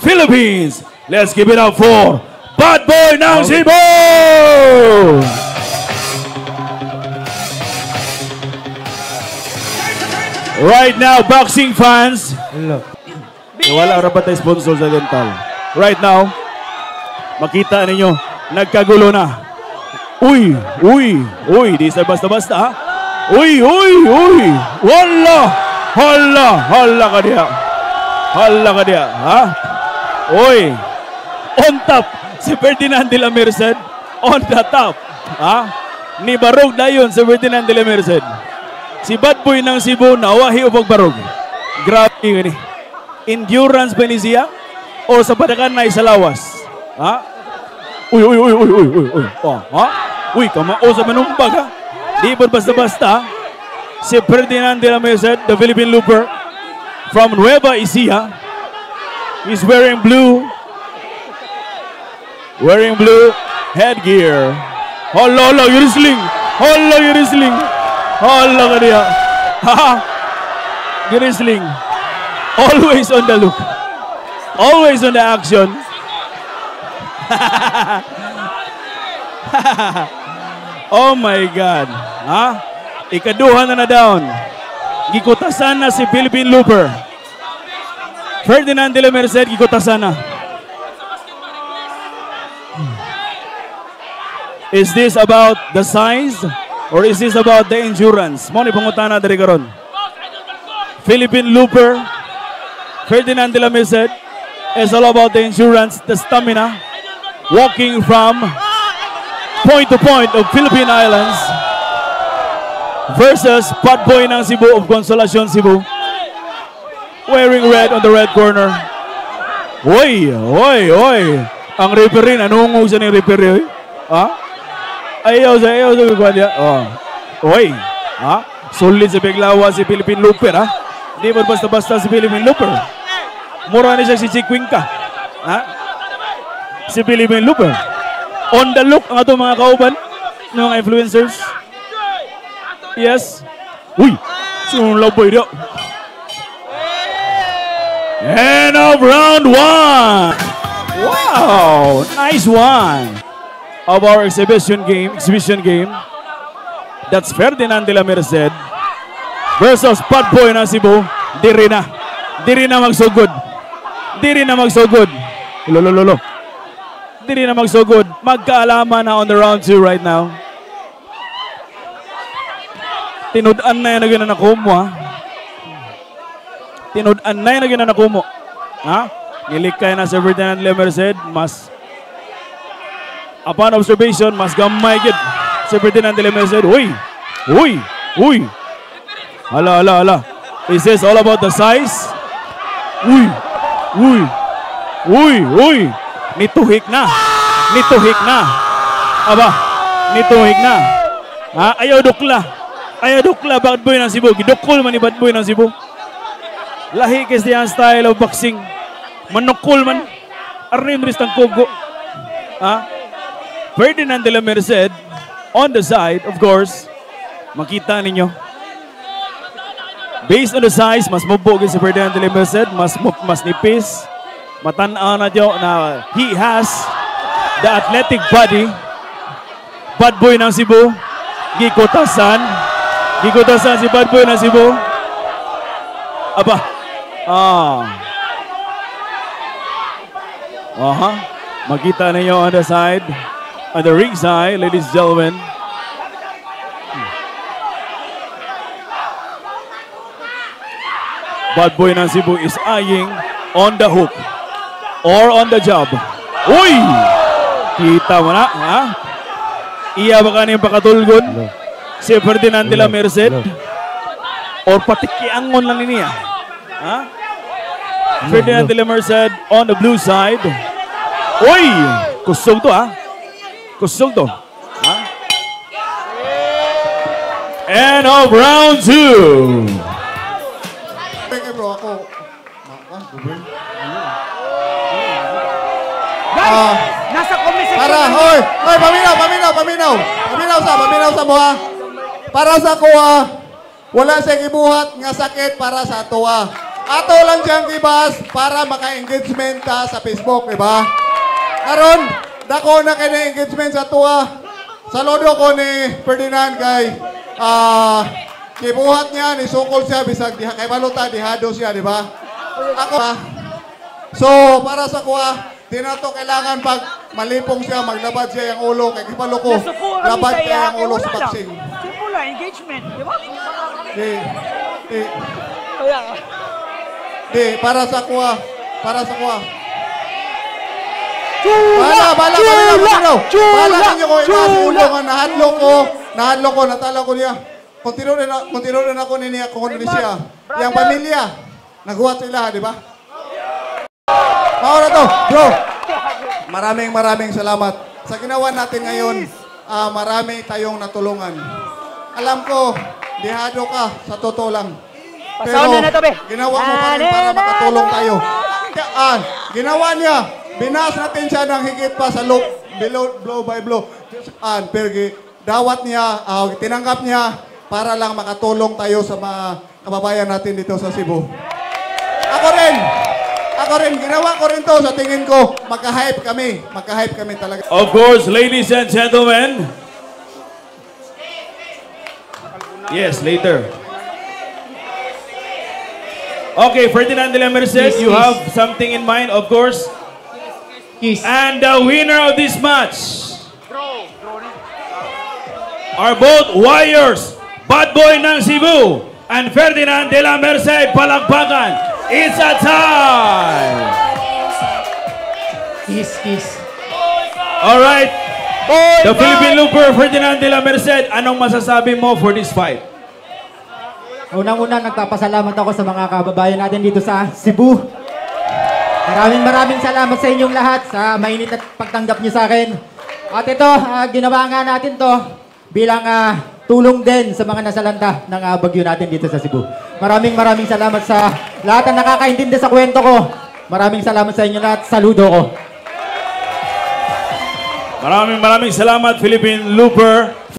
Philippines. Let's give it up for Bad Boy ng Cebu! Right now, boxing fans. Wala rapat tayo sponsor sa dental. Right now, makita ninyo, nagkagulo na. Uy, di sa basta-basta ha. Uy. Hala ka diya, ha? Uy, on top, si Ferdinand de la Merced, on the top, ha? Ni barog na yun si Ferdinand de la Merced. Si Bad Boy ng Cebu, nawahi o pagbarog. Grabe yun eh. Endurance ba ni siya? O sa padakan na isa lawas? Ha? Uy. Ha? Uy, kamao sa manumbag ha? Di ba basta-basta? Si Ferdinand de la Merced, the Philippine Looper, from Nueva Ecija. He's wearing blue headgear. Hala, you're wrestling. Hala ka diya. Ha? Wrestling. Always on the look. Always on the action. Oh my God. Ha? Ikaduha na down. Gikutasan na si Philippine Looper. Ferdinand de la Merced, gikutasan na. Is this about the size or is this about the endurance? Mo ni pangutana diri karon. Philippine Looper, Ferdinand de la Merced, is all about the endurance, the stamina, walking from point to point of Philippine Islands versus Bad Boy ng Cebu of Consolacion, Cebu, wearing red on the red corner. Oy. Ang referee, nanungog siya ng referee. Ha? Ayaw sa kagwadya. Oy. Ha? Solid sa biglawa si Philippine Looper, ha? Di ba basta-basta si Philippine Looper? Mura na siya si Chikwinka. Ha? Si Philippine Looper. On the look ang ato mga kauban ng mga influencers. Yes. Uy. Sunong laboy daw. End of round 1. Wow. Nice one. Of our exhibition game. That's Ferdinand de la Merced versus Bad Boy ng Cebu. Diri na magsugod. Lolo. Diri na magsugod. Magkaalaman na on the round 2 right now. Tinud-an na yan na ginanakumo, ha? Ha? Nilikay na si Ferdinand de la Merced. Mas upon observation, mas gamay gid si Ferdinand de la Merced. Uy. Hala. Is this all about the size? Uy. Nituhik na. Aba, nituhik na. Ha? Ayaw dukla, Bad Boy ng Cebu. Gidukol man ni Bad Boy ng Cebu. Lahi kasi ang style of boxing. Manukol man. Arin rin ang kugo. Ha? Ferdinand de la Merced, on the side, of course, makita ninyo. Based on the size, mas mabugin si Ferdinand de la Merced, mas nipis. Matanaw na diyo na he has the athletic body. Bad Boy ng Cebu, gikutasan si Bad Boy ng Cebu. Aba. Makita ninyo on the side, on the ring side, ladies and gentlemen. Bad Boy ng Cebu is eyeing on the hook or on the jab. Uy! Kita mo na, ha? Iya ba kaniyang pakatulgon? Si Ferdinand de la Merced? Or patikiangon lang niya? Ha? Ferdinand de la Merced on the blue side. Uy! Kusog to, ha? Ha? End of round 2. Bro, ako. Nasa komisyon. Hoy, paminaw sa mo, ha? Para sa kuha, wala sa gibuhat nga sakit para sa tuwa. ato lang siyang gibas para maka-engagement ta sa Facebook, di ba? Karon, dako na kay engagement sa tuwa. Saludo ko ni Ferdinand kay gibuhat niya, ni sukol siya, bisag diha kay baluta, dihado siya, di ba? Ako, so, para sa kuha, di na to kailangan pag malipong siya, maglabad siya yung ulo, kay kipalo ko, labad siya yung ulo sa boxing. Simple lang, engagement, di ba? Para sa kuha. Bala ninyo ko, nga, nahadlo ko, natala ko niya. Kontino rin ako niya, kung ano siya. Yang pamilya, naghuwat sila, di ba? Mauna to, bro. Maraming salamat. Sa ginawa natin ngayon, marami tayong natulungan. Alam ko, dihado ka, sa totoo lang. Pero ginawa mo pa rin para makatulong tayo. Ginawa niya, binas natin siya ng higit pa sa blow by blow. Pero dawat niya, tinanggap niya para lang makatulong tayo sa mga kababayan natin dito sa Cebu. Ako rin, ginawa ko rin to sa tingin ko, magka-hype kami talaga. Of course, ladies and gentlemen. Yes, later. Okay, Ferdinand de la Merced, you have something in mind, of course. Yes. And the winner of this match are both warriors, Bad Boy ng Cebu and Ferdinand de la Merced. Palakpakan. It's a time. Kiss. All right. The Philippine Looper, Ferdinand de la Merced, anong masasabi mo for this fight? Unang-una, nagpapasalamat ako sa mga kababayan natin dito sa Cebu. Maraming salamat sa inyong lahat sa mainit at pagtanggap niyo sa akin. At ito, ginawa nga natin to bilang tulong din sa mga nasalanta ng bagyo natin dito sa Cebu. Maraming salamat sa lahat ng nakakaintindi sa kwento ko. Maraming salamat sa inyo lahat. Saludo ko. Maraming salamat, Philippine Looper.